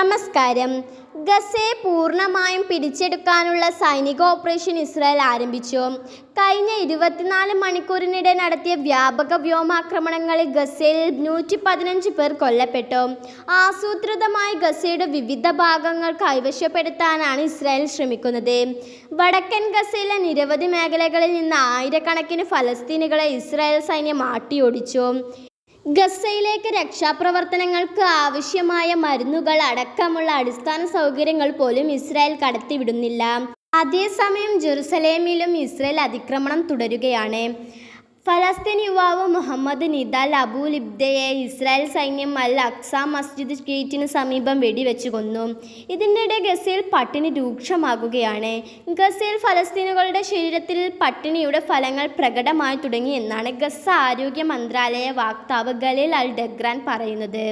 നമസ്കാരം. ഗസയെ പൂർണ്ണമായും പിടിച്ചെടുക്കാനുള്ള സൈനിക ഓപ്പറേഷൻ ഇസ്രായേൽ ആരംഭിച്ചു. കഴിഞ്ഞ 24 മണിക്കൂറിനിടെ നടത്തിയ വ്യാപക വ്യോമാക്രമണങ്ങളിൽ ഗസയിൽ 115 പേർ കൊല്ലപ്പെട്ടു. ആസൂത്രിതമായി ഗസയുടെ വിവിധ ഭാഗങ്ങൾ കൈവശപ്പെടുത്താനാണ് ഇസ്രായേൽ ശ്രമിക്കുന്നത്. വടക്കൻ ഗസയിലെ നിരവധി മേഖലകളിൽ നിന്ന് ആയിരക്കണക്കിന് ഫലസ്തീനികളെ ഇസ്രായേൽ സൈന്യം ആട്ടിയോടിച്ചു. ഗസയിലേക്ക് രക്ഷാപ്രവർത്തനങ്ങൾക്ക് ആവശ്യമായ മരുന്നുകൾ അടക്കമുള്ള അടിസ്ഥാന സൗകര്യങ്ങൾ പോലും ഇസ്രായേൽ കടത്തിവിടുന്നില്ല. അതേസമയം ജെറുസലേമിലും ഇസ്രായേൽ അതിക്രമണം തുടരുകയാണ്. ഫലസ്തീൻ യുവാവ് മുഹമ്മദ് നിദാൽ അബു ലിബ്ദയെ ഇസ്രായേൽ സൈന്യം അൽ അക്സ മസ്ജിദ് ഗേറ്റിന് സമീപം വെടിവെച്ചു കൊന്നു. ഇതിനിടെ ഗസയിൽ പട്ടിണി രൂക്ഷമാകുകയാണ്. ഗസയിൽ ഫലസ്തീനുകളുടെ ശരീരത്തിൽ പട്ടിണിയുടെ ഫലങ്ങൾ പ്രകടമായി തുടങ്ങി എന്നാണ് ഗസ ആരോഗ്യ മന്ത്രാലയ വക്താവ് ഖലീൽ അൽ ഡഗ്രാൻ പറയുന്നത്.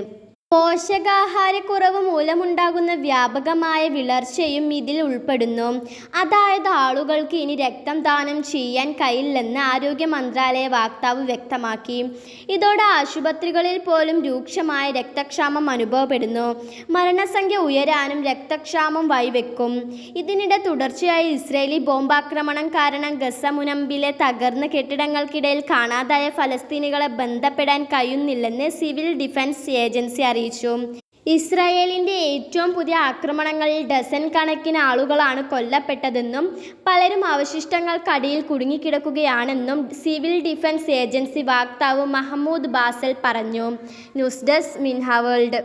പോഷകാഹാരക്കുറവ് മൂലമുണ്ടാകുന്ന വ്യാപകമായ വിളർച്ചയും ഇതിൽ ഉൾപ്പെടുന്നു. അതായത് ആളുകൾക്ക് ഇനി രക്തം ദാനം ചെയ്യാൻ കഴിയില്ലെന്ന് ആരോഗ്യ മന്ത്രാലയ വക്താവ് വ്യക്തമാക്കി. ഇതോടെ ആശുപത്രികളിൽ പോലും രൂക്ഷമായ രക്തക്ഷാമം അനുഭവപ്പെടുന്നു. മരണസംഖ്യ ഉയരാനും രക്തക്ഷാമം വഴിവെക്കും. ഇതിനിടെ തുടർച്ചയായ ഇസ്രായേലി ബോംബാക്രമണം കാരണം ഗസ മുനമ്പിലെ തകർന്ന കെട്ടിടങ്ങൾക്കിടയിൽ കാണാതായ ഫലസ്തീനികളെ ബന്ധപ്പെടാൻ കഴിയുന്നില്ലെന്ന് സിവിൽ ഡിഫൻസ് ഏജൻസി അറിയിച്ചു. ഇസ്രായേലിന്റെ ഏറ്റവും പുതിയ ആക്രമണങ്ങളിൽ ഡസൻ കണക്കിന് ആളുകളാണ് കൊല്ലപ്പെട്ടതെന്നും പലരും അവശിഷ്ടങ്ങൾക്കടിയിൽ കുടുങ്ങിക്കിടക്കുകയാണെന്നും സിവിൽ ഡിഫൻസ് ഏജൻസി വക്താവ് മഹ്മൂദ് ബാസൽ പറഞ്ഞു. ന്യൂസ് ഡെസ്ക് മിൻഹ വേൾഡ്.